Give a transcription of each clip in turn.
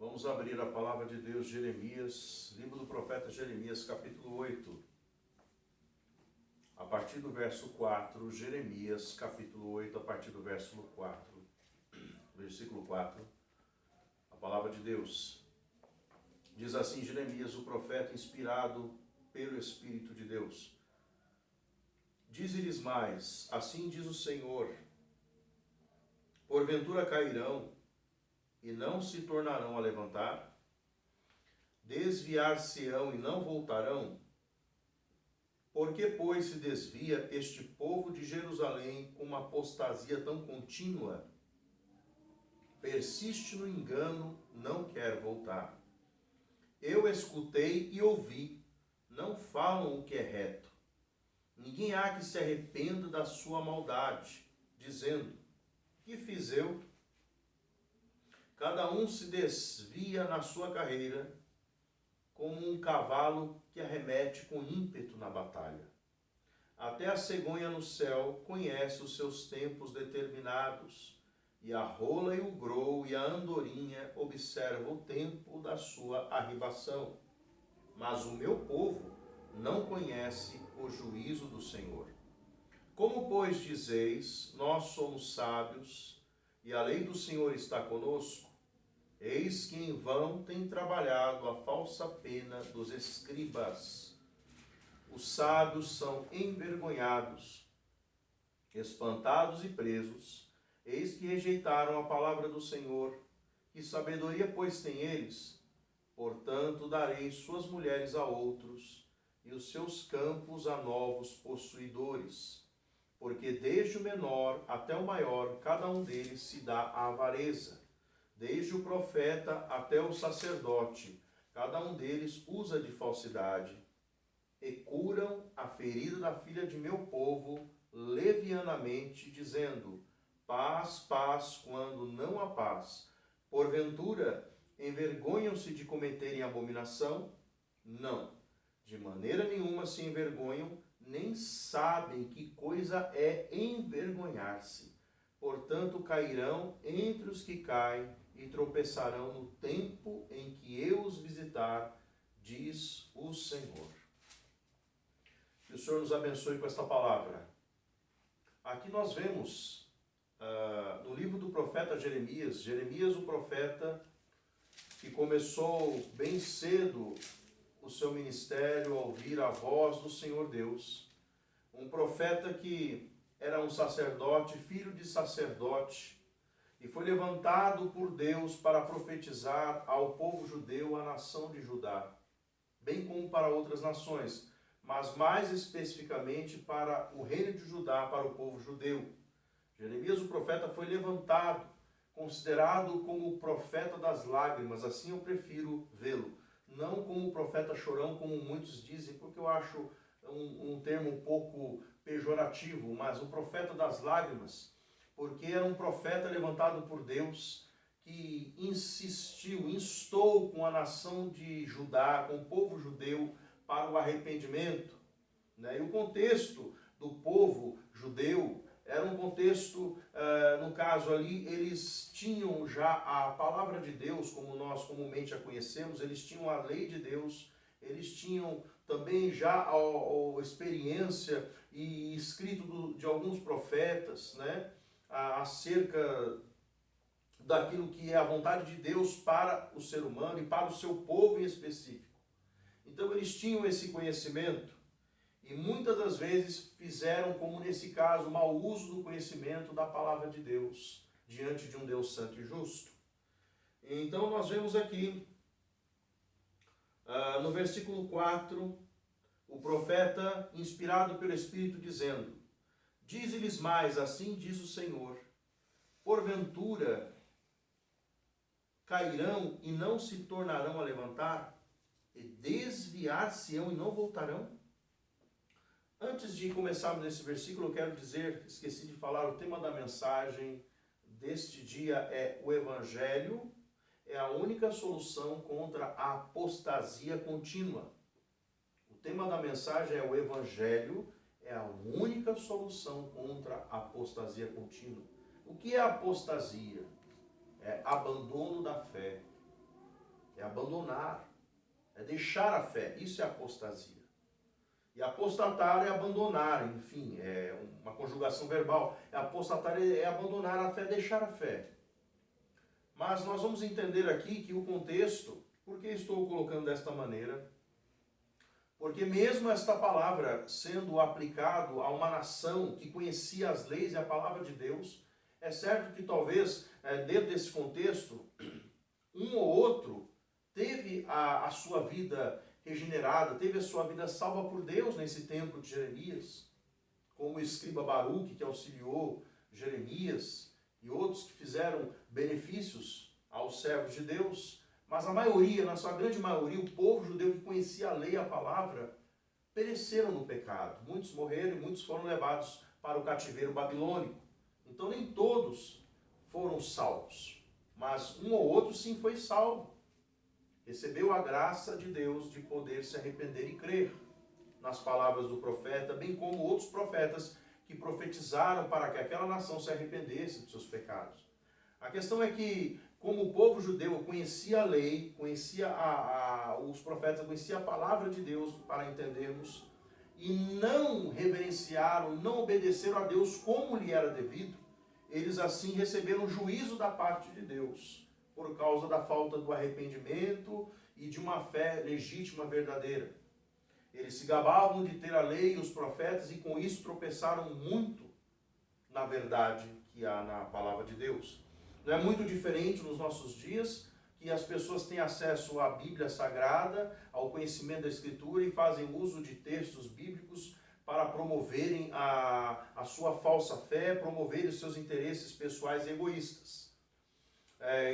Vamos abrir a palavra de Deus, Jeremias, livro do profeta Jeremias, capítulo 8. A partir do verso 4, Jeremias, capítulo 8, a partir do versículo 4, a palavra de Deus. Diz assim Jeremias, o profeta, inspirado pelo Espírito de Deus. Dize-lhes mais, assim diz o Senhor, porventura cairão e não se tornarão a levantar? Desviar-se-ão e não voltarão? Por que, pois, se desvia este povo de Jerusalém com uma apostasia tão contínua? Persiste no engano, não quer voltar. Eu escutei e ouvi, não falam o que é reto. Ninguém há que se arrependa da sua maldade, dizendo, que fiz eu? Cada um se desvia na sua carreira, como um cavalo que arremete com ímpeto na batalha. Até a cegonha no céu conhece os seus tempos determinados, e a rola e o grou e a andorinha observam o tempo da sua arribação. Mas o meu povo não conhece o juízo do Senhor. Como, pois, dizeis, nós somos sábios, e a lei do Senhor está conosco? Eis que em vão tem trabalhado a falsa pena dos escribas. Os sábios são envergonhados, espantados e presos. Eis que rejeitaram a palavra do Senhor. Que sabedoria, pois, têm eles? Portanto, darei suas mulheres a outros, e os seus campos a novos possuidores. Porque desde o menor até o maior, cada um deles se dá à avareza. Desde o profeta até o sacerdote, cada um deles usa de falsidade, e curam a ferida da filha de meu povo levianamente, dizendo, paz, paz, quando não há paz. Porventura, envergonham-se de cometerem abominação? Não, de maneira nenhuma se envergonham, nem sabem que coisa é envergonhar-se. Portanto, cairão entre os que caem, e tropeçarão no tempo em que eu os visitar, diz o Senhor. Que o Senhor nos abençoe com esta palavra. Aqui nós vemos, no livro do profeta Jeremias, o profeta que começou bem cedo o seu ministério a ouvir a voz do Senhor Deus. Um profeta que era um sacerdote, filho de sacerdote, e foi levantado por Deus para profetizar ao povo judeu, à nação de Judá, bem como para outras nações, mas mais especificamente para o reino de Judá, para o povo judeu. Jeremias, o profeta, foi levantado, considerado como o profeta das lágrimas, assim eu prefiro vê-lo, não como o profeta chorão, como muitos dizem, porque eu acho um termo um pouco pejorativo, mas o profeta das lágrimas, porque era um profeta levantado por Deus que instou com a nação de Judá, com o povo judeu, para o arrependimento. E o contexto do povo judeu era um contexto, no caso ali, eles tinham já a palavra de Deus, como nós comumente a conhecemos, eles tinham a lei de Deus, eles tinham também já a experiência e escrito de alguns profetas, acerca daquilo que é a vontade de Deus para o ser humano e para o seu povo em específico. Então eles tinham esse conhecimento e muitas das vezes fizeram, como nesse caso, mau uso do conhecimento da palavra de Deus diante de um Deus santo e justo. Então nós vemos aqui, no versículo 4, o profeta inspirado pelo Espírito dizendo, dize-lhes mais, assim diz o Senhor, porventura cairão e não se tornarão a levantar, e desviar-se-ão e não voltarão? Antes de começarmos nesse versículo, eu quero dizer, esqueci de falar, o tema da mensagem deste dia é o Evangelho, é a única solução contra a apostasia contínua. O tema da mensagem é o Evangelho, é a única solução contra a apostasia contínua. O que é apostasia? É abandono da fé. é abandonar, é deixar a fé. Isso é apostasia. E apostatar é abandonar, enfim, é uma conjugação verbal. Apostatar é abandonar a fé, deixar a fé. Mas nós vamos entender aqui que o contexto, por que estou colocando desta maneira? Porque mesmo esta palavra sendo aplicado a uma nação que conhecia as leis e a palavra de Deus, é certo que talvez, dentro desse contexto, um ou outro teve a sua vida regenerada, teve a sua vida salva por Deus nesse tempo de Jeremias, como o escriba Baruque, que auxiliou Jeremias, e outros que fizeram benefícios aos servos de Deus. Mas a maioria, na sua grande maioria, o povo judeu que conhecia a lei e a palavra, pereceram no pecado. Muitos morreram e muitos foram levados para o cativeiro babilônico. Então nem todos foram salvos, mas um ou outro sim foi salvo. Recebeu a graça de Deus de poder se arrepender e crer nas palavras do profeta, bem como outros profetas que profetizaram para que aquela nação se arrependesse dos seus pecados. A questão é que, como o povo judeu conhecia a lei, conhecia os profetas, conhecia a palavra de Deus, para entendermos, e não reverenciaram, não obedeceram a Deus como lhe era devido, eles assim receberam juízo da parte de Deus, por causa da falta do arrependimento e de uma fé legítima, verdadeira. Eles se gabavam de ter a lei e os profetas e com isso tropeçaram muito na verdade que há na palavra de Deus. Não é muito diferente nos nossos dias, que as pessoas têm acesso à Bíblia Sagrada, ao conhecimento da Escritura e fazem uso de textos bíblicos para promoverem a sua falsa fé, promoverem os seus interesses pessoais e egoístas.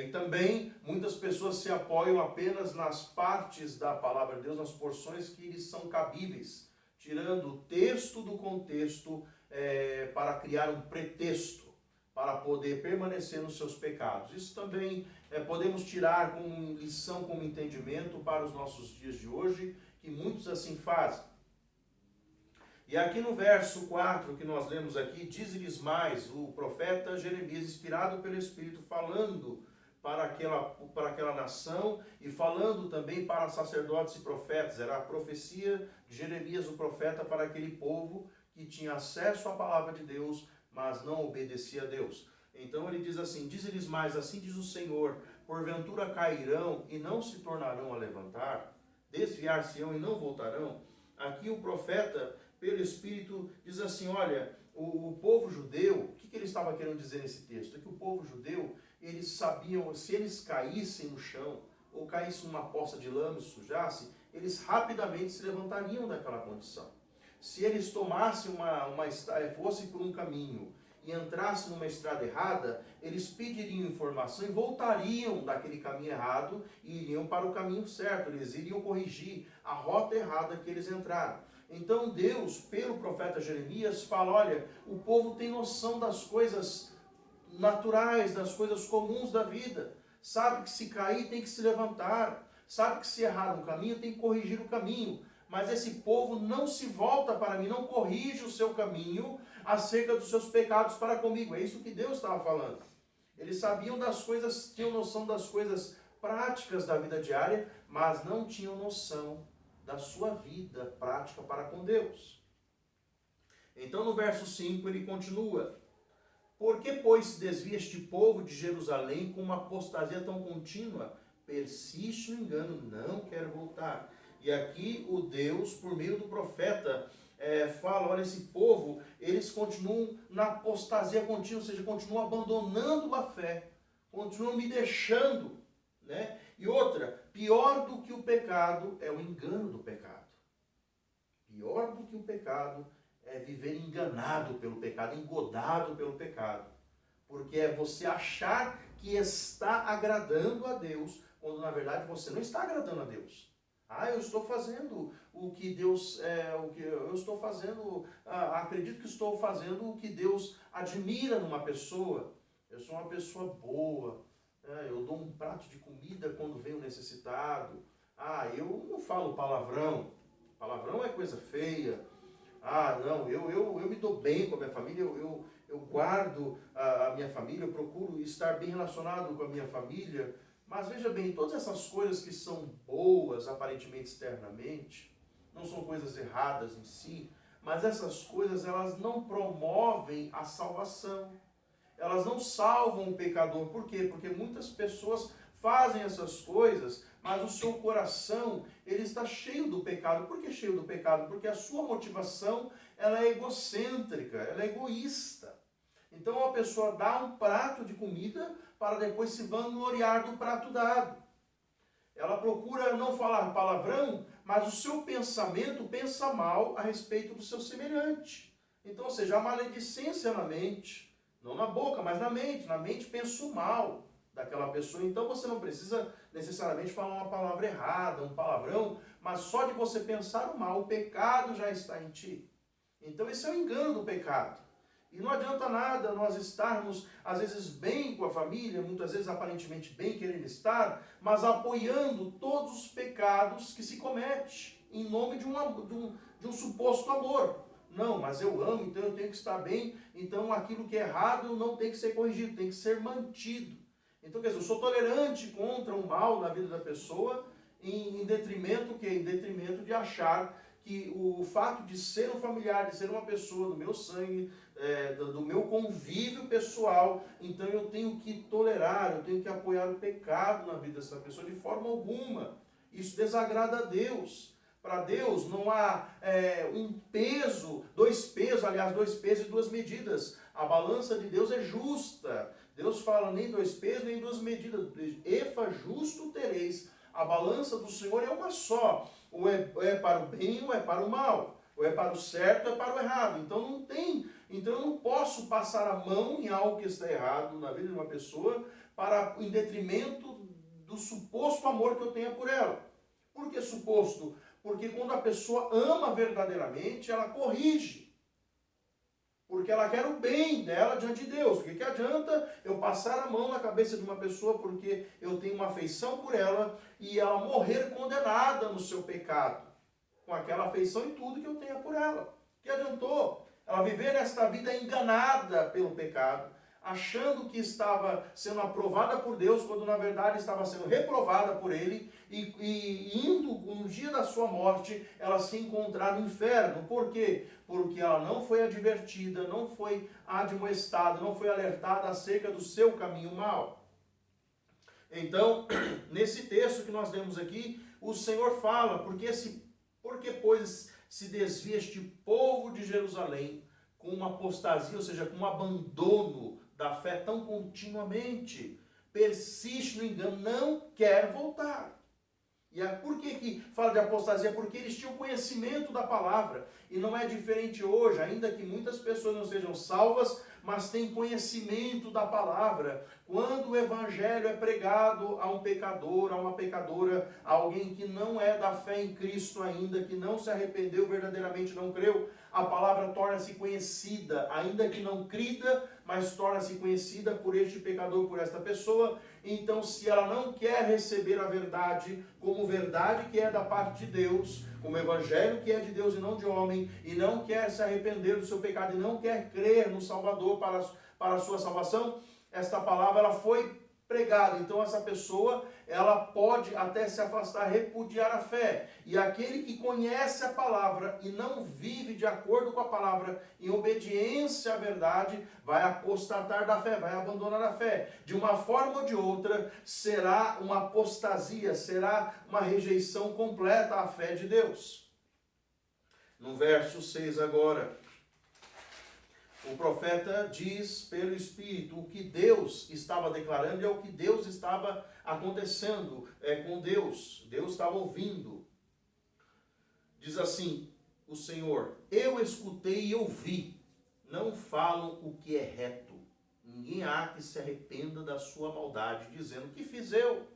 E também muitas pessoas se apoiam apenas nas partes da palavra de Deus, nas porções que lhes são cabíveis, tirando o texto do contexto para criar um pretexto, para poder permanecer nos seus pecados. Isso também podemos tirar como lição, como entendimento para os nossos dias de hoje, que muitos assim fazem. E aqui no verso 4 que nós lemos aqui, diz-lhes mais o profeta Jeremias, inspirado pelo Espírito, falando para aquela nação e falando também para sacerdotes e profetas. Era a profecia de Jeremias, o profeta, para aquele povo que tinha acesso à palavra de Deus, mas não obedecia a Deus. Então ele diz assim, diz-lhes mais, assim diz o Senhor, porventura cairão e não se tornarão a levantar, desviar-se-ão e não voltarão. Aqui o profeta, pelo Espírito, diz assim, olha, o povo judeu, o que ele estava querendo dizer nesse texto? É que o povo judeu, eles sabiam, se eles caíssem no chão, ou caíssem numa poça de lama e sujassem, eles rapidamente se levantariam daquela condição. Se eles tomassem fossem por um caminho e entrassem numa estrada errada, eles pediriam informação e voltariam daquele caminho errado e iriam para o caminho certo, eles iriam corrigir a rota errada que eles entraram. Então Deus, pelo profeta Jeremias, fala, olha, o povo tem noção das coisas naturais, das coisas comuns da vida, sabe que se cair tem que se levantar, sabe que se errar um caminho tem que corrigir o caminho, mas esse povo não se volta para mim, não corrige o seu caminho acerca dos seus pecados para comigo. É isso que Deus estava falando. Eles sabiam das coisas, tinham noção das coisas práticas da vida diária, mas não tinham noção da sua vida prática para com Deus. Então no verso 5 ele continua, por que, pois, se desvia este povo de Jerusalém com uma apostasia tão contínua? Persiste no engano, não quer voltar. E aqui o Deus, por meio do profeta, fala, olha, esse povo, eles continuam na apostasia contínua, ou seja, continuam abandonando a fé, continuam me deixando, né? E outra, pior do que o pecado é o engano do pecado. Pior do que o pecado é viver enganado pelo pecado, engodado pelo pecado. Porque é você achar que está agradando a Deus, quando na verdade você não está agradando a Deus. Eu estou fazendo o que Deus, eu estou fazendo, acredito que estou fazendo o que Deus admira numa pessoa. Eu sou uma pessoa boa, eu dou um prato de comida quando vem o necessitado. Eu não falo palavrão, palavrão é coisa feia. Não, eu me dou bem com a minha família, eu guardo a minha família, eu procuro estar bem relacionado com a minha família. Mas veja bem, todas essas coisas que são boas, aparentemente externamente, não são coisas erradas em si, mas essas coisas elas não promovem a salvação. Elas não salvam o pecador. Por quê? Porque muitas pessoas fazem essas coisas, mas o seu coração, ele está cheio do pecado. Por que cheio do pecado? Porque a sua motivação, ela é egocêntrica, ela é egoísta. Então a pessoa dá um prato de comida para depois se vangloriar do prato dado. Ela procura não falar palavrão, mas o seu pensamento pensa mal a respeito do seu semelhante. Então, ou seja, a maledicência na mente, não na boca, mas na mente pensa mal daquela pessoa. Então você não precisa necessariamente falar uma palavra errada, um palavrão, mas só de você pensar o mal, o pecado já está em ti. Então esse é o engano do pecado. E não adianta nada nós estarmos, às vezes, bem com a família, muitas vezes aparentemente bem querendo estar, mas apoiando todos os pecados que se comete em nome de um suposto amor. Não, mas eu amo, então eu tenho que estar bem, então aquilo que é errado não tem que ser corrigido, tem que ser mantido. Então, quer dizer, eu sou tolerante contra o mal na vida da pessoa, em detrimento de achar que o fato de ser um familiar, de ser uma pessoa do meu sangue, do meu convívio pessoal, então eu tenho que tolerar, eu tenho que apoiar o pecado na vida dessa pessoa de forma alguma. Isso desagrada a Deus. Para Deus não há um peso, dois pesos e duas medidas. A balança de Deus é justa. Deus fala nem dois pesos, nem duas medidas. Efa justo tereis. A balança do Senhor é uma só. Ou é para o bem ou é para o mal. Ou é para o certo ou é para o errado. Então não tem. Então eu não posso passar a mão em algo que está errado na vida de uma pessoa em detrimento do suposto amor que eu tenha por ela. Por que suposto? Porque quando a pessoa ama verdadeiramente, ela corrige. Porque ela quer o bem dela diante de Deus. O que adianta eu passar a mão na cabeça de uma pessoa porque eu tenho uma afeição por ela e ela morrer condenada no seu pecado? Com aquela afeição e tudo que eu tenha por ela. O que adiantou? Ela viver nesta vida enganada pelo pecado, achando que estava sendo aprovada por Deus, quando na verdade estava sendo reprovada por Ele, e indo no dia da sua morte, ela se encontrar no inferno. Por quê? Porque ela não foi advertida, não foi admoestada, não foi alertada acerca do seu caminho mau. Então, nesse texto que nós lemos aqui, o Senhor fala, porque pois se desvia este povo de Jerusalém com uma apostasia, ou seja, com um abandono da fé tão continuamente, persiste no engano, não quer voltar. E por que fala de apostasia? Porque eles tinham conhecimento da palavra. E não é diferente hoje, ainda que muitas pessoas não sejam salvas, mas têm conhecimento da palavra. Quando o evangelho é pregado a um pecador, a uma pecadora, a alguém que não é da fé em Cristo ainda, que não se arrependeu, verdadeiramente não creu, a palavra torna-se conhecida, ainda que não crida, mas torna-se conhecida por este pecador, por esta pessoa. Então, se ela não quer receber a verdade como verdade que é da parte de Deus, como evangelho que é de Deus e não de homem, e não quer se arrepender do seu pecado, e não quer crer no Salvador para a sua salvação, esta palavra ela foi pregada. Então essa pessoa, ela pode até se afastar, repudiar a fé. E aquele que conhece a palavra e não vive de acordo com a palavra, em obediência à verdade, vai apostatar da fé, vai abandonar a fé. De uma forma ou de outra, será uma apostasia, será uma rejeição completa à fé de Deus. No verso 6 agora, o profeta diz pelo Espírito o que Deus estava declarando e é o que Deus estava acontecendo com Deus. Deus estava ouvindo. Diz assim o Senhor: eu escutei e ouvi, não falam o que é reto. Ninguém há que se arrependa da sua maldade, dizendo: que fiz eu?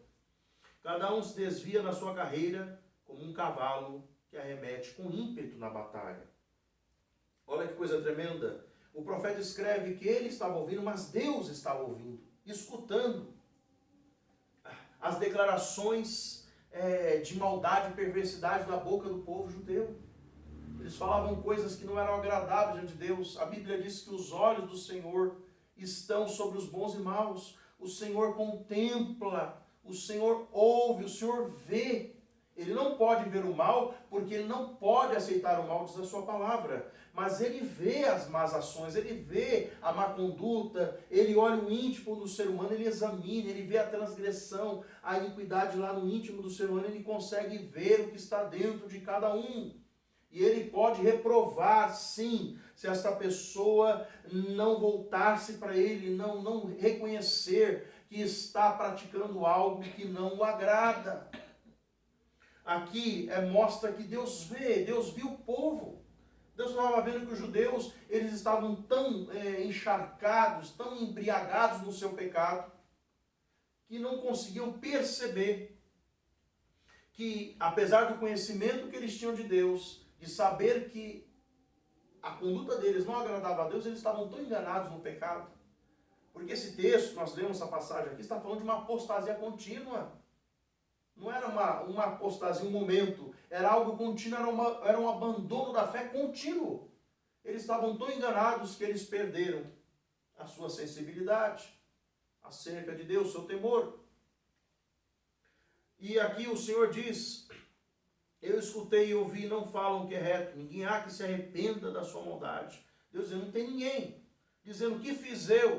Cada um se desvia na sua carreira como um cavalo que arremete com ímpeto na batalha. Olha que coisa tremenda. O profeta escreve que ele estava ouvindo, mas Deus estava ouvindo, escutando as declarações de maldade e perversidade da boca do povo judeu. Eles falavam coisas que não eram agradáveis diante de Deus. A Bíblia diz que os olhos do Senhor estão sobre os bons e maus. O Senhor contempla o Senhor ouve, o Senhor vê. Ele não pode ver o mal, porque ele não pode aceitar o mal, diz a sua palavra. Mas ele vê as más ações, ele vê a má conduta, ele olha o íntimo do ser humano, ele examina, ele vê a transgressão, a iniquidade lá no íntimo do ser humano, ele consegue ver o que está dentro de cada um. E ele pode reprovar, sim, se esta pessoa não voltar-se para ele, não reconhecer que está praticando algo que não o agrada. Aqui mostra que Deus viu o povo. Deus estava vendo que os judeus, eles estavam tão encharcados, tão embriagados no seu pecado, que não conseguiam perceber que, apesar do conhecimento que eles tinham de Deus, de saber que a conduta deles não agradava a Deus, eles estavam tão enganados no pecado. Porque esse texto, nós lemos essa passagem aqui, está falando de uma apostasia contínua. Não era uma apostasia, um momento, era algo contínuo, era um abandono da fé contínuo. Eles estavam tão enganados que eles perderam a sua sensibilidade acerca de Deus, seu temor. E aqui o Senhor diz: eu escutei e ouvi, não falam que é reto, ninguém há que se arrependa da sua maldade. Deus dizendo, não tem ninguém, dizendo que fiz eu.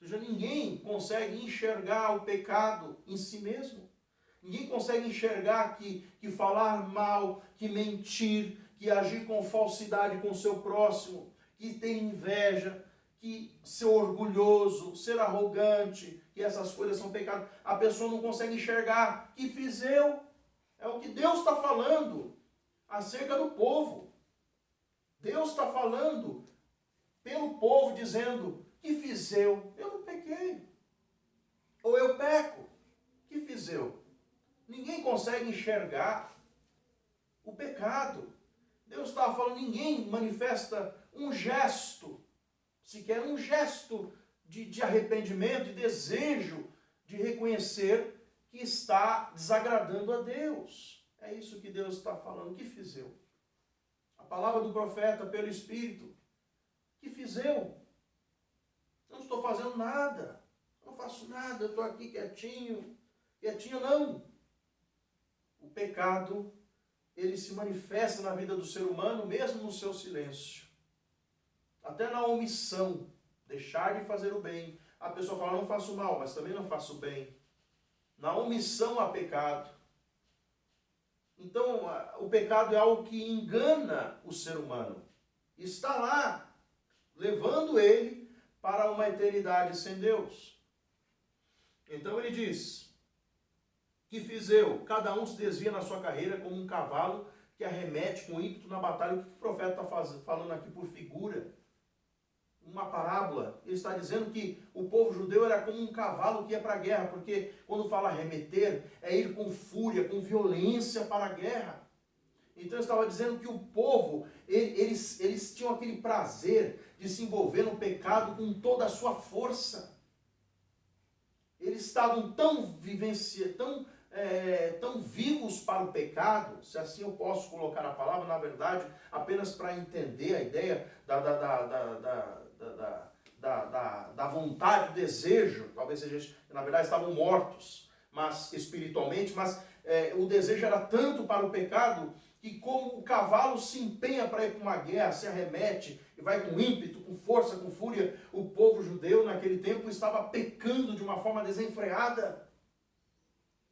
Ou seja, ninguém consegue enxergar o pecado em si mesmo. Ninguém consegue enxergar que falar mal, que mentir, que agir com falsidade com o seu próximo, que ter inveja, que ser orgulhoso, ser arrogante, que essas coisas são pecados. A pessoa não consegue enxergar. Que fiz eu? É o que Deus está falando acerca do povo. Deus está falando pelo povo, dizendo, que fiz eu? Eu não pequei. Ou eu peco. Que fiz eu? Ninguém consegue enxergar o pecado. Deus estava falando, ninguém manifesta um gesto, sequer um gesto de arrependimento, de desejo de reconhecer que está desagradando a Deus. É isso que Deus está falando. Que fiz eu? A palavra do profeta pelo Espírito. Que fiz eu? Não estou fazendo nada. Não faço nada. Eu estou aqui quietinho. Quietinho não. O pecado, ele se manifesta na vida do ser humano, mesmo no seu silêncio. Até na omissão, deixar de fazer o bem. A pessoa fala, não faço mal, mas também não faço bem. Na omissão há pecado. Então, o pecado é algo que engana o ser humano. Está lá, levando ele para uma eternidade sem Deus. Então ele diz, que fiz eu? Cada um se desvia na sua carreira como um cavalo que arremete com ímpeto na batalha. O que o profeta está falando aqui por figura? Uma parábola. Ele está dizendo que o povo judeu era como um cavalo que ia para a guerra, porque quando fala arremeter, é ir com fúria, com violência para a guerra. Então ele estava dizendo que o povo, eles tinham aquele prazer de se envolver no pecado com toda a sua força. Eles estavam tão vivos para o pecado, se assim eu posso colocar a palavra, na verdade, apenas para entender a ideia da vontade, do desejo. Talvez seja, na verdade, estavam mortos, mas espiritualmente, mas o desejo era tanto para o pecado, que como o cavalo se empenha para ir para uma guerra, se arremete e vai com ímpeto, com força, com fúria, o povo judeu naquele tempo estava pecando de uma forma desenfreada,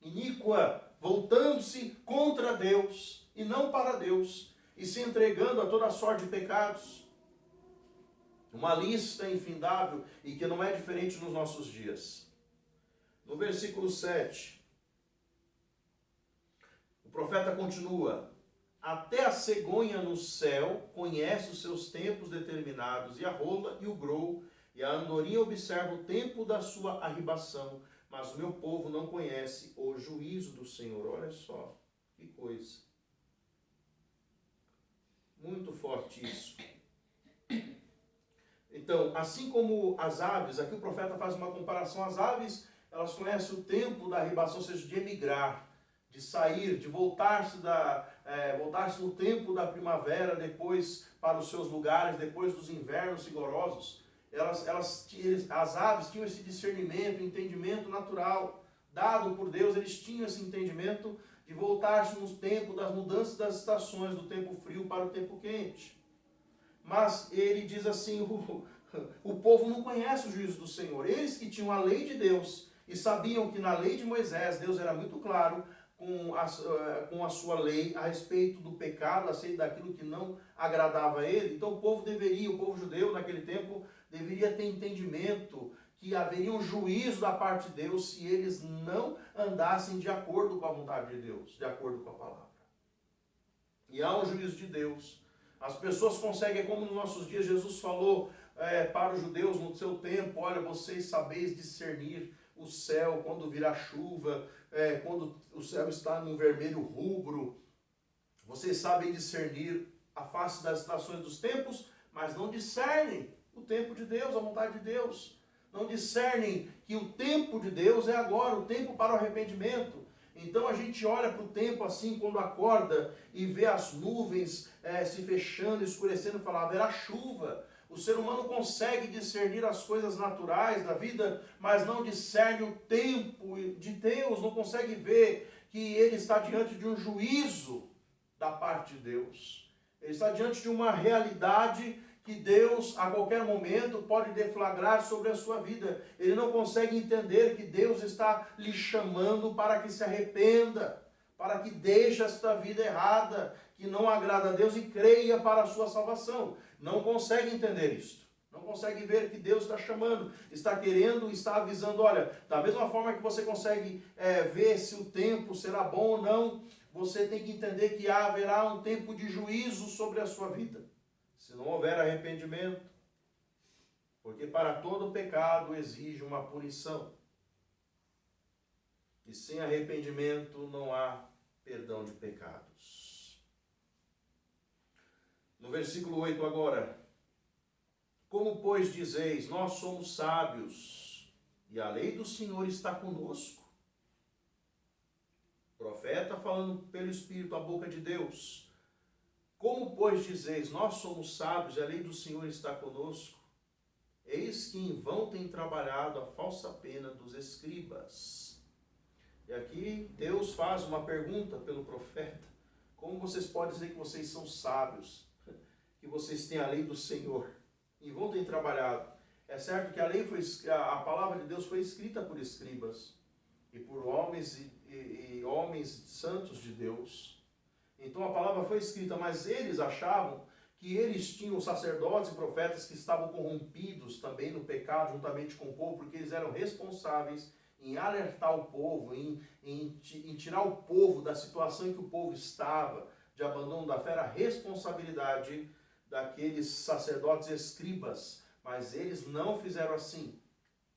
iníqua, voltando-se contra Deus e não para Deus, e se entregando a toda sorte de pecados. Uma lista infindável e que não é diferente nos nossos dias. No versículo 7, o profeta continua: até a cegonha no céu conhece os seus tempos determinados, e a rola e o grou, e a andorinha observa o tempo da sua arribação, mas o meu povo não conhece o juízo do Senhor. Olha só, que coisa. Muito forte isso. Então, assim como as aves, aqui o profeta faz uma comparação, as aves, elas conhecem o tempo da arribação, ou seja, de emigrar, de sair, de voltar-se no tempo da primavera, depois para os seus lugares, depois dos invernos rigorosos. As aves tinham esse discernimento, entendimento natural dado por Deus, eles tinham esse entendimento de voltar-se no tempo das mudanças das estações, do tempo frio para o tempo quente. Mas ele diz assim, o povo não conhece o juízo do Senhor. Eles que tinham a lei de Deus e sabiam que na lei de Moisés, Deus era muito claro com a sua lei a respeito do pecado, a respeito daquilo que não agradava a ele. Então o povo judeu naquele tempo, deveria ter entendimento que haveria um juízo da parte de Deus se eles não andassem de acordo com a vontade de Deus, de acordo com a palavra. E há um juízo de Deus. As pessoas conseguem, como nos nossos dias Jesus falou para os judeus no seu tempo, olha, vocês sabeis discernir o céu quando virá chuva, quando o céu está num vermelho rubro, vocês sabem discernir a face das estações dos tempos, mas não discernem o tempo de Deus, a vontade de Deus. Não discernem que o tempo de Deus é agora, o tempo para o arrependimento. Então a gente olha para o tempo assim, quando acorda e vê as nuvens se fechando, escurecendo, e fala, haverá chuva. O ser humano consegue discernir as coisas naturais da vida, mas não discerne o tempo de Deus, não consegue ver que ele está diante de um juízo da parte de Deus. Ele está diante de uma realidade que Deus, a qualquer momento, pode deflagrar sobre a sua vida. Ele não consegue entender que Deus está lhe chamando para que se arrependa, para que deixe esta vida errada, que não agrada a Deus e creia para a sua salvação. Não consegue entender isto. Não consegue ver que Deus está chamando, está querendo, está avisando. Olha, da mesma forma que você consegue ver se o tempo será bom ou não, você tem que entender que haverá um tempo de juízo sobre a sua vida. Se não houver arrependimento, porque para todo pecado exige uma punição. E sem arrependimento não há perdão de pecados. No versículo 8 agora. Como, pois, dizeis, nós somos sábios, e a lei do Senhor está conosco? Profeta falando pelo Espírito, a boca de Deus. Como, pois, dizeis, nós somos sábios e a lei do Senhor está conosco? Eis que em vão tem trabalhado a falsa pena dos escribas. E aqui Deus faz uma pergunta pelo profeta. Como vocês podem dizer que vocês são sábios? Que vocês têm a lei do Senhor? Em vão tem trabalhado. É certo que a palavra de Deus foi escrita por escribas e por homens e homens santos de Deus. Então a palavra foi escrita, mas eles achavam que eles tinham sacerdotes e profetas que estavam corrompidos também no pecado, juntamente com o povo, porque eles eram responsáveis em alertar o povo, em tirar o povo da situação em que o povo estava, de abandono da fé, era a responsabilidade daqueles sacerdotes e escribas. Mas eles não fizeram assim.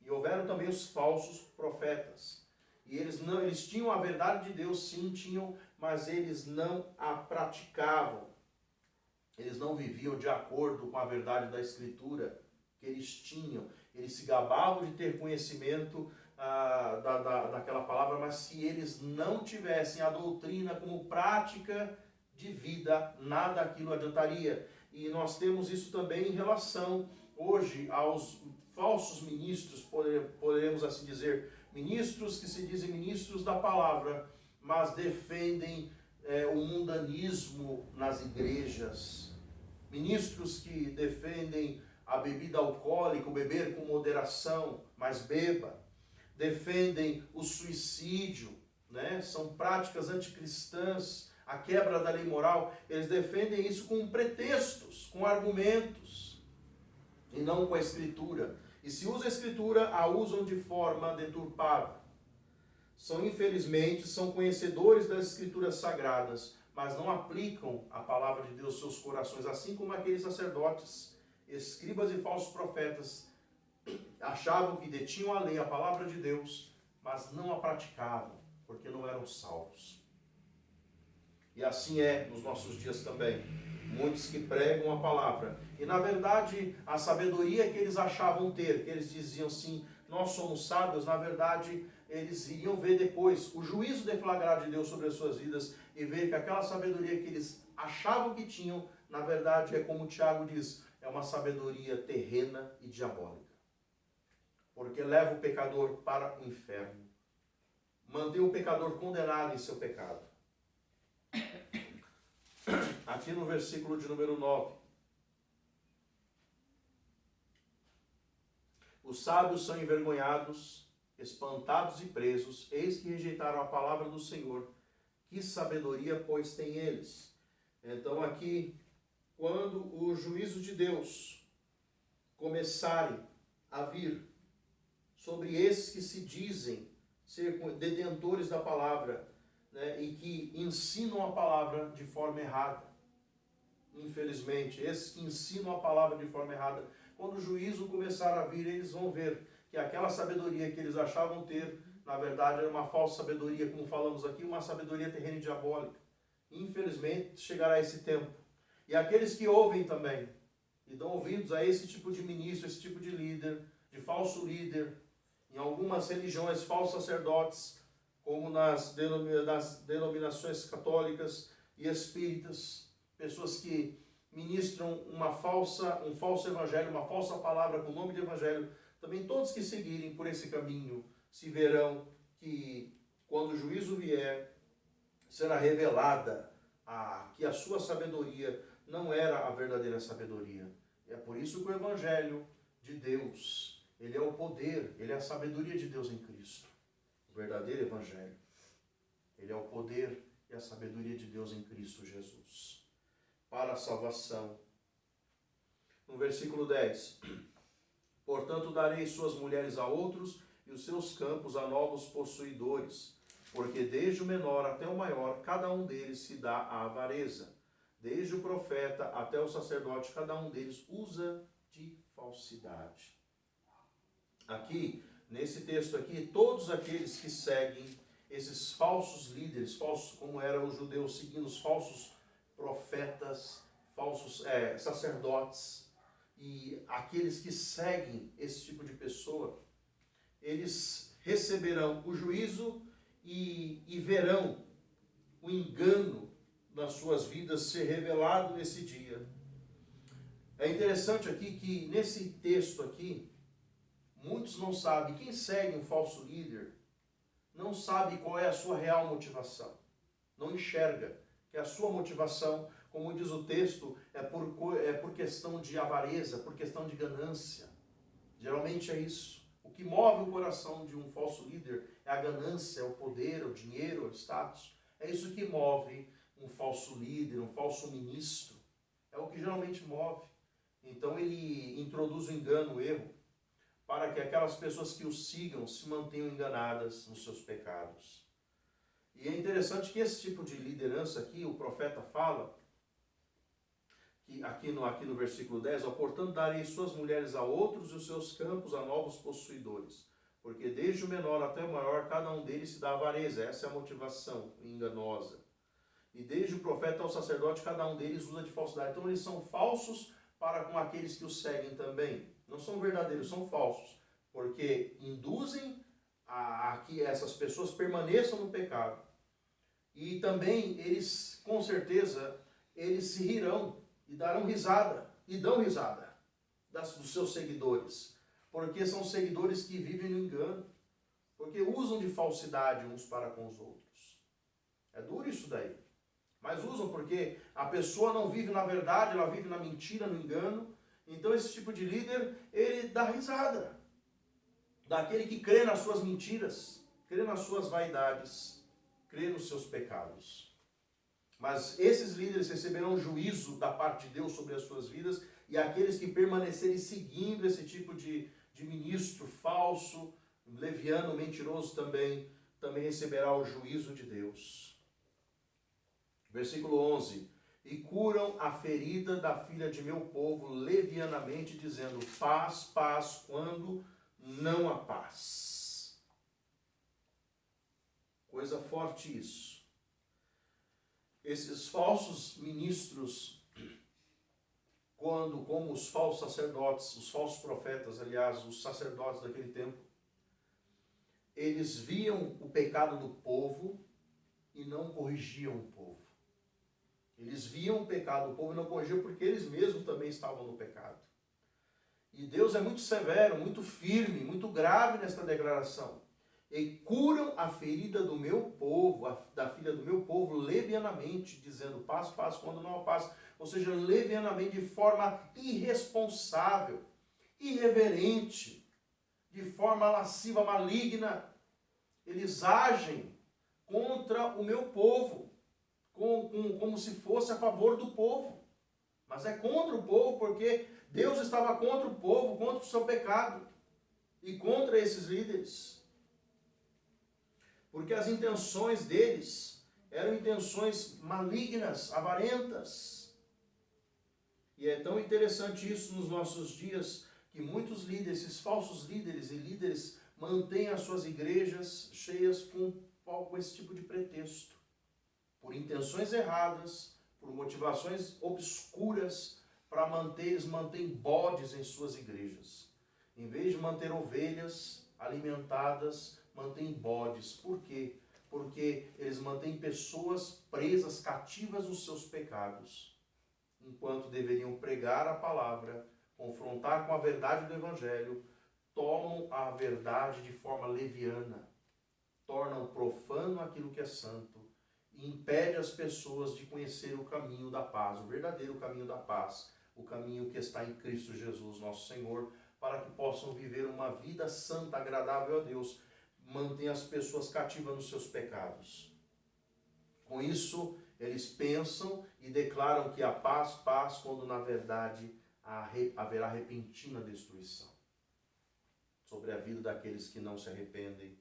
E houveram também os falsos profetas. E eles tinham a verdade de Deus, sim, tinham, mas eles não a praticavam. Eles não viviam de acordo com a verdade da Escritura que eles tinham. Eles se gabavam de ter conhecimento daquela palavra, mas se eles não tivessem a doutrina como prática de vida, nada aquilo adiantaria. E nós temos isso também em relação hoje aos falsos ministros, poderemos assim dizer, ministros que se dizem ministros da palavra, mas defendem o mundanismo nas igrejas. Ministros que defendem a bebida alcoólica, o beber com moderação, mas beba. Defendem o suicídio, né? São práticas anticristãs, a quebra da lei moral. Eles defendem isso com pretextos, com argumentos, e não com a Escritura. E se usa a Escritura, a usam de forma deturpada. Infelizmente, são conhecedores das Escrituras sagradas, mas não aplicam a palavra de Deus aos seus corações, assim como aqueles sacerdotes, escribas e falsos profetas achavam que detinham a lei, a palavra de Deus, mas não a praticavam, porque não eram salvos. E assim é nos nossos dias também. Muitos que pregam a palavra. E na verdade, a sabedoria que eles achavam ter, que eles diziam assim, nós somos sábios, na verdade, eles iriam ver depois o juízo deflagrado de Deus sobre as suas vidas e ver que aquela sabedoria que eles achavam que tinham, na verdade, é como o Tiago diz, é uma sabedoria terrena e diabólica. Porque leva o pecador para o inferno. mantém o pecador condenado em seu pecado. Aqui no versículo de número 9. Os sábios são envergonhados, espantados e presos, eis que rejeitaram a palavra do Senhor. Que sabedoria, pois, têm eles? Então aqui, quando o juízo de Deus começarem a vir sobre esses que se dizem ser detentores da palavra, né, e que ensinam a palavra de forma errada, infelizmente, esses que ensinam a palavra de forma errada, quando o juízo começar a vir, eles vão ver que aquela sabedoria que eles achavam ter, na verdade, era uma falsa sabedoria, como falamos aqui, uma sabedoria terrena e diabólica. Infelizmente, chegará esse tempo. E aqueles que ouvem também, e dão ouvidos a esse tipo de ministro, esse tipo de líder, de falso líder, em algumas religiões, falsos sacerdotes, como nas denominações católicas e espíritas, pessoas que ministram um falso evangelho, uma falsa palavra com o nome de evangelho, também todos que seguirem por esse caminho se verão que quando o juízo vier, será revelada que a sua sabedoria não era a verdadeira sabedoria. É por isso que o evangelho de Deus, ele é o poder, ele é a sabedoria de Deus em Cristo. O verdadeiro evangelho, ele é o poder e a sabedoria de Deus em Cristo Jesus, para a salvação. No versículo 10, portanto darei suas mulheres a outros e os seus campos a novos possuidores, porque desde o menor até o maior, cada um deles se dá à avareza. Desde o profeta até o sacerdote, cada um deles usa de falsidade. Aqui, nesse texto aqui, todos aqueles que seguem esses falsos líderes, falsos como eram os judeus seguindo os falsos profetas, falsos sacerdotes, e aqueles que seguem esse tipo de pessoa, eles receberão o juízo e verão o engano nas suas vidas ser revelado nesse dia. É interessante aqui que nesse texto aqui, muitos não sabem, quem segue um falso líder, não sabe qual é a sua real motivação. Não enxerga que a sua motivação, como diz o texto, é por questão de avareza, por questão de ganância. Geralmente é isso. O que move o coração de um falso líder é a ganância, é o poder, é o dinheiro, é o status. É isso que move um falso líder, um falso ministro. É o que geralmente move. Então ele introduz o engano, o erro, para que aquelas pessoas que o sigam se mantenham enganadas nos seus pecados. E é interessante que esse tipo de liderança aqui, o profeta fala, que aqui no versículo 10, portanto darei suas mulheres a outros e os seus campos a novos possuidores, porque desde o menor até o maior, cada um deles se dá avareza. Essa é a motivação enganosa. E desde o profeta ao sacerdote, cada um deles usa de falsidade. Então eles são falsos para com aqueles que os seguem também. Não são verdadeiros, são falsos, porque induzem a que essas pessoas permaneçam no pecado. E também eles, com certeza, eles se rirão e darão risada, e dão risada dos seus seguidores, porque são seguidores que vivem no engano, porque usam de falsidade uns para com os outros. É duro isso daí, mas usam porque a pessoa não vive na verdade, ela vive na mentira, no engano. Então esse tipo de líder, ele dá risada daquele que crê nas suas mentiras, crê nas suas vaidades, crê nos seus pecados. Mas esses líderes receberão juízo da parte de Deus sobre as suas vidas, e aqueles que permanecerem seguindo esse tipo de ministro falso, leviano, mentiroso também receberá o juízo de Deus. Versículo 11. E curam a ferida da filha de meu povo levianamente, dizendo paz, paz, quando não há paz. Coisa forte isso. Esses falsos ministros, como os falsos sacerdotes, os falsos profetas, aliás, os sacerdotes daquele tempo, eles viam o pecado do povo e não corrigiam o povo. Eles viam o pecado do povo e não corrigiam porque eles mesmos também estavam no pecado. E Deus é muito severo, muito firme, muito grave nesta declaração. e curam a ferida do meu povo, da filha do meu povo, levianamente, dizendo paz, paz, quando não há paz. Ou seja, levianamente, de forma irresponsável, irreverente, de forma lasciva, maligna. Eles agem contra o meu povo, como se fosse a favor do povo. Mas é contra o povo, porque Deus estava contra o povo, contra o seu pecado e contra esses líderes. Porque as intenções deles eram intenções malignas, avarentas. E é tão interessante isso nos nossos dias, que muitos líderes, esses falsos líderes e líderes, mantêm as suas igrejas cheias com esse tipo de pretexto. Por intenções erradas, por motivações obscuras, para eles mantêm bodes em suas igrejas. Em vez de manter ovelhas alimentadas, mantêm bodes. Por quê? Porque eles mantêm pessoas presas, cativas nos seus pecados, enquanto deveriam pregar a palavra, confrontar com a verdade do Evangelho, tomam a verdade de forma leviana, tornam profano aquilo que é santo e impede as pessoas de conhecer o caminho da paz, o verdadeiro caminho da paz, o caminho que está em Cristo Jesus, nosso Senhor, para que possam viver uma vida santa, agradável a Deus, mantém as pessoas cativas nos seus pecados. Com isso, eles pensam e declaram que a paz, paz, quando na verdade haverá repentina destruição sobre a vida daqueles que não se arrependem.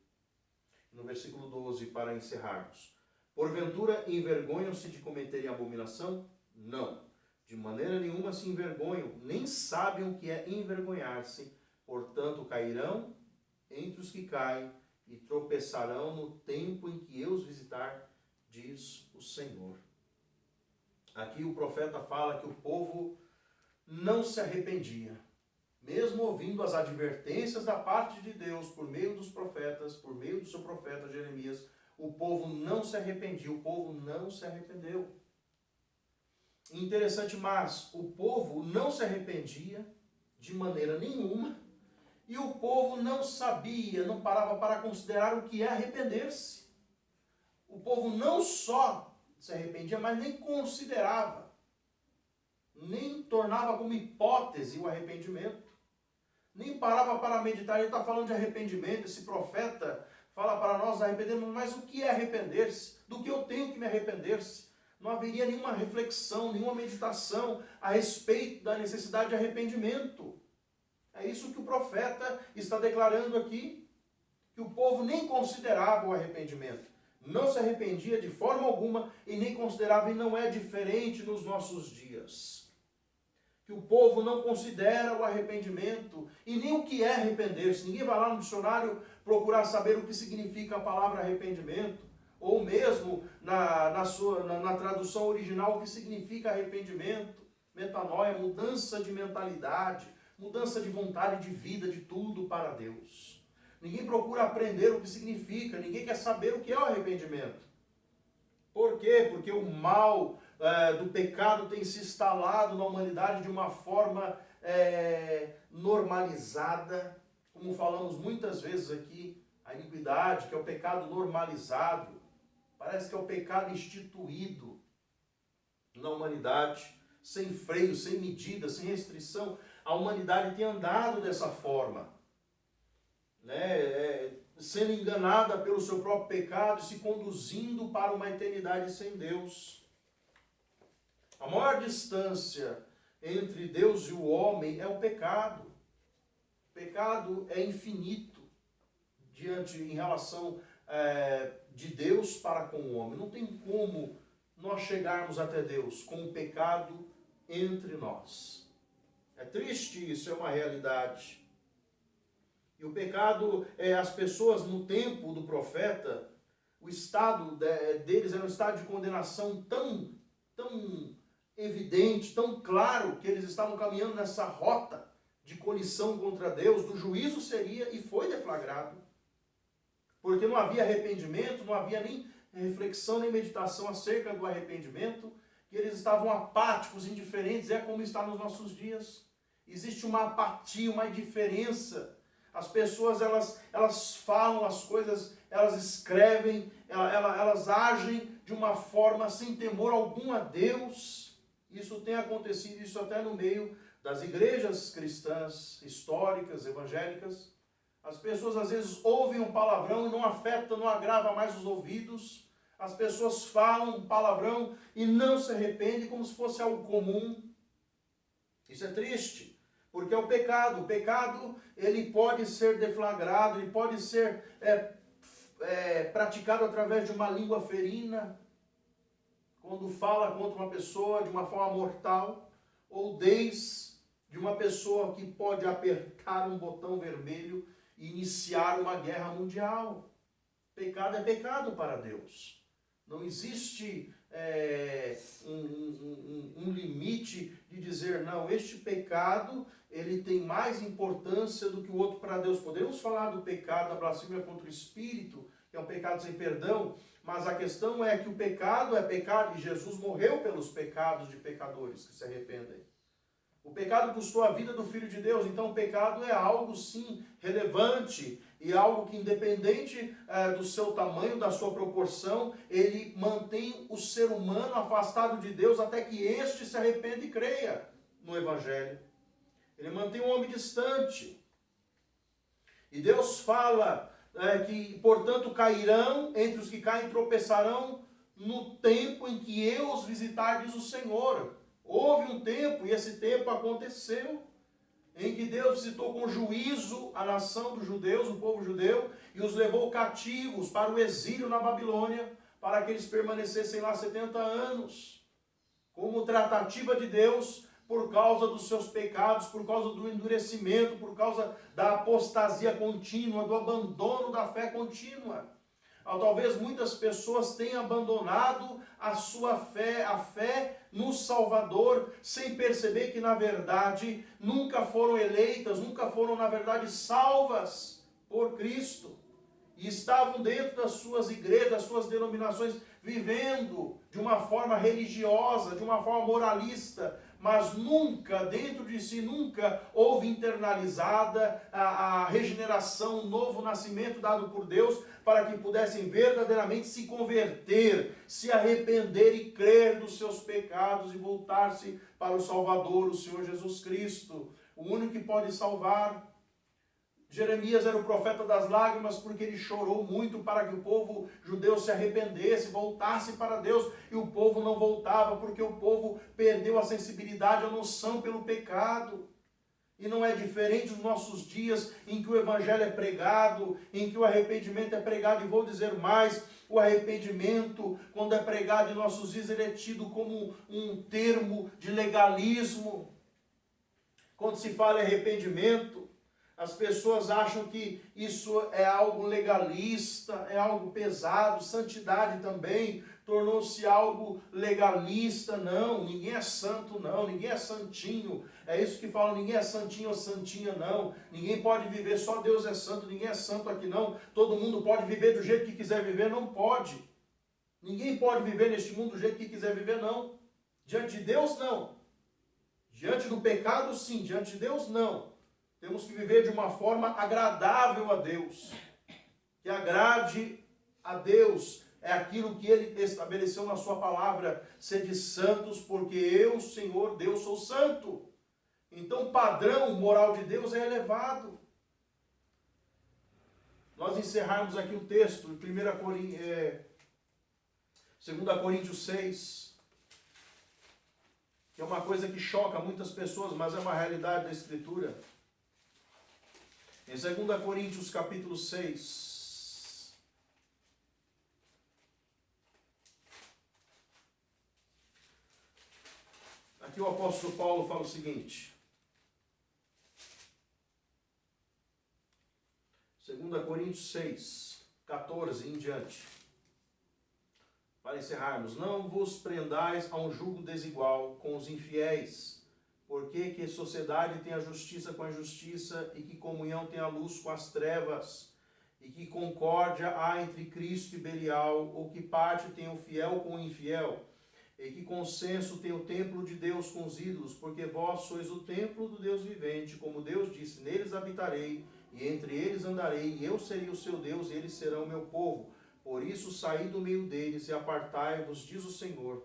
No versículo 12, para encerrarmos. Porventura envergonham-se de cometerem abominação? Não. De maneira nenhuma se envergonham, nem sabem o que é envergonhar-se. Portanto, cairão entre os que caem e tropeçarão no tempo em que eu os visitar, diz o Senhor. Aqui o profeta fala que o povo não se arrependia. Mesmo ouvindo as advertências da parte de Deus por meio dos profetas, por meio do seu profeta Jeremias, o povo não se arrependia, o povo não se arrependeu. Interessante, mas o povo não se arrependia de maneira nenhuma e o povo não sabia, não parava para considerar o que é arrepender-se. O povo não só se arrependia, mas nem considerava, nem tornava como hipótese o arrependimento. Nem parava para meditar. Ele está falando de arrependimento. Esse profeta fala para nós arrependermos, mas o que é arrepender-se? Do que eu tenho que me arrepender-se? Não haveria nenhuma reflexão, nenhuma meditação a respeito da necessidade de arrependimento. É isso que o profeta está declarando aqui, que o povo nem considerava o arrependimento. Não se arrependia de forma alguma e nem considerava, e não é diferente nos nossos dias. Que o povo não considera o arrependimento e nem o que é arrepender-se. Ninguém vai lá no dicionário procurar saber o que significa a palavra arrependimento, ou mesmo na tradução original o que significa arrependimento, metanoia, mudança de mentalidade, mudança de vontade de vida, de tudo para Deus. Ninguém procura aprender o que significa, ninguém quer saber o que é o arrependimento. Por quê? Porque o mal do pecado tem se instalado na humanidade de uma forma normalizada, como falamos muitas vezes aqui, a iniquidade, que é o pecado normalizado, parece que é o pecado instituído na humanidade, sem freio, sem medida, sem restrição. A humanidade tem andado dessa forma, sendo enganada pelo seu próprio pecado e se conduzindo para uma eternidade sem Deus. A maior distância entre Deus e o homem é o pecado. O pecado é infinito em relação de Deus para com o homem. Não tem como nós chegarmos até Deus com o pecado entre nós. É triste, isso é uma realidade. E o pecado, as pessoas no tempo do profeta, o estado deles era um estado de condenação tão evidente, tão claro, que eles estavam caminhando nessa rota de colisão contra Deus, do juízo seria e foi deflagrado. Porque não havia arrependimento, não havia nem reflexão, nem meditação acerca do arrependimento, que eles estavam apáticos, indiferentes, é como está nos nossos dias. Existe uma apatia, uma indiferença As pessoas, elas falam as coisas, elas escrevem, elas agem de uma forma sem temor algum a Deus. Isso tem acontecido, isso até no meio das igrejas cristãs, históricas, evangélicas. As pessoas às vezes ouvem um palavrão e não afeta, não agrava mais os ouvidos. As pessoas falam um palavrão e não se arrependem como se fosse algo comum. Isso é triste, porque é o pecado. O pecado, ele pode ser deflagrado, ele pode ser praticado através de uma língua ferina, quando fala contra uma pessoa de uma forma mortal, ou desde de uma pessoa que pode apertar um botão vermelho e iniciar uma guerra mundial. Pecado é pecado para Deus. Não existe um limite de dizer, não, este pecado, ele tem mais importância do que o outro para Deus. Podemos falar do pecado, da blasfêmia contra o Espírito, que é um pecado sem perdão, mas a questão é que o pecado é pecado, e Jesus morreu pelos pecados de pecadores que se arrependem. O pecado custou a vida do Filho de Deus, então o pecado é algo, sim, relevante, e algo que, independente do seu tamanho, da sua proporção, ele mantém o ser humano afastado de Deus até que este se arrependa e creia no Evangelho. Ele mantém o homem distante. E Deus fala que, portanto, cairão, entre os que caem tropeçarão, no tempo em que eu os visitar, diz o Senhor. Houve um tempo, e esse tempo aconteceu, em que Deus visitou com juízo a nação dos judeus, o povo judeu, e os levou cativos para o exílio na Babilônia, para que eles permanecessem lá 70 anos, como tratativa de Deus, por causa dos seus pecados, por causa do endurecimento, por causa da apostasia contínua, do abandono da fé contínua. Talvez muitas pessoas tenham abandonado a sua fé, a fé no Salvador, sem perceber que, na verdade, nunca foram eleitas, nunca foram, na verdade, salvas por Cristo. E estavam dentro das suas igrejas, das suas denominações, vivendo de uma forma religiosa, de uma forma moralista, mas nunca, dentro de si, nunca houve internalizada a regeneração, o novo nascimento dado por Deus, para que pudessem verdadeiramente se converter, se arrepender e crer dos seus pecados e voltar-se para o Salvador, o Senhor Jesus Cristo, o único que pode salvar. Jeremias era o profeta das lágrimas porque ele chorou muito para que o povo judeu se arrependesse, voltasse para Deus, e o povo não voltava porque o povo perdeu a sensibilidade, a noção pelo pecado. E não é diferente nos nossos dias em que o evangelho é pregado, em que o arrependimento é pregado, e vou dizer mais, o arrependimento, quando é pregado em nossos dias, ele é tido como um termo de legalismo. Quando se fala em arrependimento, as pessoas acham que isso é algo legalista, é algo pesado. Santidade também tornou-se algo legalista. Não, ninguém é santo não, ninguém é santinho. É isso que falam, ninguém é santinho ou santinha não. Ninguém pode viver, só Deus é santo, ninguém é santo aqui não. Todo mundo pode viver do jeito que quiser viver, não pode. Ninguém pode viver neste mundo do jeito que quiser viver, não. Diante de Deus, não. Diante do pecado, sim. Diante de Deus, não. Temos que viver de uma forma agradável a Deus. Que agrade a Deus. É aquilo que Ele estabeleceu na sua palavra. Sede santos, porque eu, Senhor Deus, sou santo. Então o padrão moral de Deus é elevado. Nós encerrarmos aqui o texto, 2 Coríntios 6. Que é uma coisa que choca muitas pessoas, mas é uma realidade da Escritura. Em 2 Coríntios capítulo 6, aqui o apóstolo Paulo fala o seguinte, 2 Coríntios 6, 14 em diante, para encerrarmos: não vos prendais a um jugo desigual com os infiéis, porque que sociedade tem a justiça com a injustiça, e que comunhão tem a luz com as trevas, e que concórdia há entre Cristo e Belial, ou que parte tem o fiel com o infiel, e que consenso tem o templo de Deus com os ídolos, porque vós sois o templo do Deus vivente, como Deus disse, neles habitarei, e entre eles andarei, e eu serei o seu Deus, e eles serão o meu povo. Por isso saí do meio deles e apartai-vos, diz o Senhor,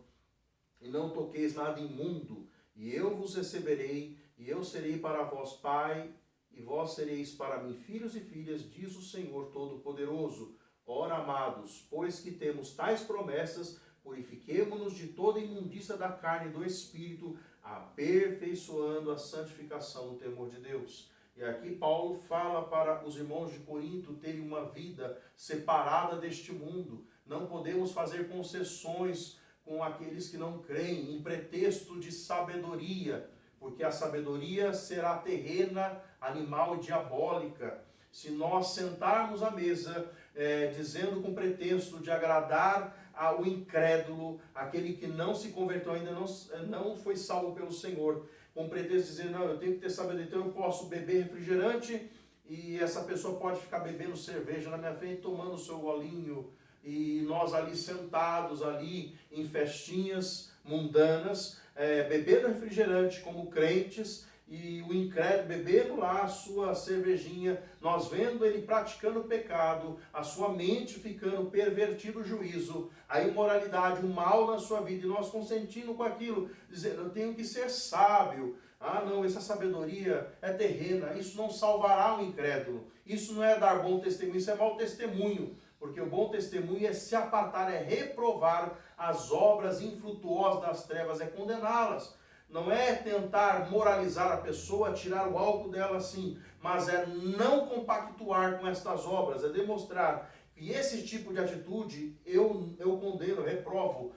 e não toqueis nada imundo, e eu vos receberei, e eu serei para vós pai, e vós sereis para mim filhos e filhas, diz o Senhor Todo-Poderoso. Ora, amados, pois que temos tais promessas, purifiquemo-nos de toda imundícia da carne e do Espírito, aperfeiçoando a santificação no temor de Deus. E aqui Paulo fala para os irmãos de Corinto terem uma vida separada deste mundo. Não podemos fazer concessões com aqueles que não creem, em pretexto de sabedoria, porque a sabedoria será terrena, animal e diabólica. Se nós sentarmos à mesa, dizendo com pretexto de agradar ao incrédulo, aquele que não se converteu ainda, não foi salvo pelo Senhor, com pretexto de dizer, não, eu tenho que ter sabedoria, então eu posso beber refrigerante, e essa pessoa pode ficar bebendo cerveja na minha frente, tomando o seu golinho, e nós ali sentados ali em festinhas mundanas, bebendo refrigerante como crentes, e o incrédulo bebendo lá a sua cervejinha, nós vendo ele praticando o pecado, a sua mente ficando pervertido o juízo, a imoralidade, o mal na sua vida, e nós consentindo com aquilo, dizendo, eu tenho que ser sábio. Ah, não, essa sabedoria é terrena, isso não salvará o incrédulo, isso não é dar bom testemunho, isso é mau testemunho. Porque o bom testemunho é se apartar, é reprovar as obras infrutuosas das trevas, é condená-las. Não é tentar moralizar a pessoa, tirar o álcool dela assim, mas é não compactuar com estas obras, é demonstrar que esse tipo de atitude eu condeno, eu reprovo.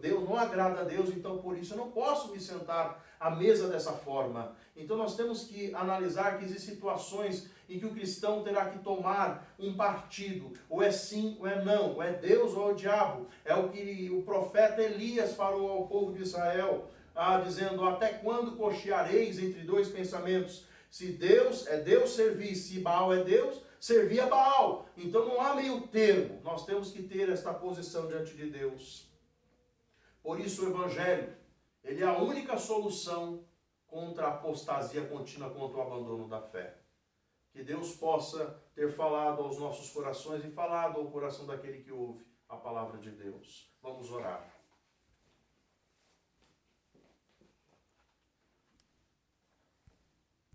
Deus não agrada a Deus, então por isso eu não posso me sentar à mesa dessa forma. Então nós temos que analisar que existem situações em que o cristão terá que tomar um partido, ou é sim ou é não, ou é Deus ou é o diabo. É o que o profeta Elias falou ao povo de Israel, dizendo, até quando cocheareis entre dois pensamentos? Se Deus é Deus, servir, se Baal é Deus, servir a Baal. Então não há meio termo, nós temos que ter esta posição diante de Deus. Por isso o Evangelho, ele é a única solução contra a apostasia contínua, contra o abandono da fé. Que Deus possa ter falado aos nossos corações e falado ao coração daquele que ouve a palavra de Deus. Vamos orar.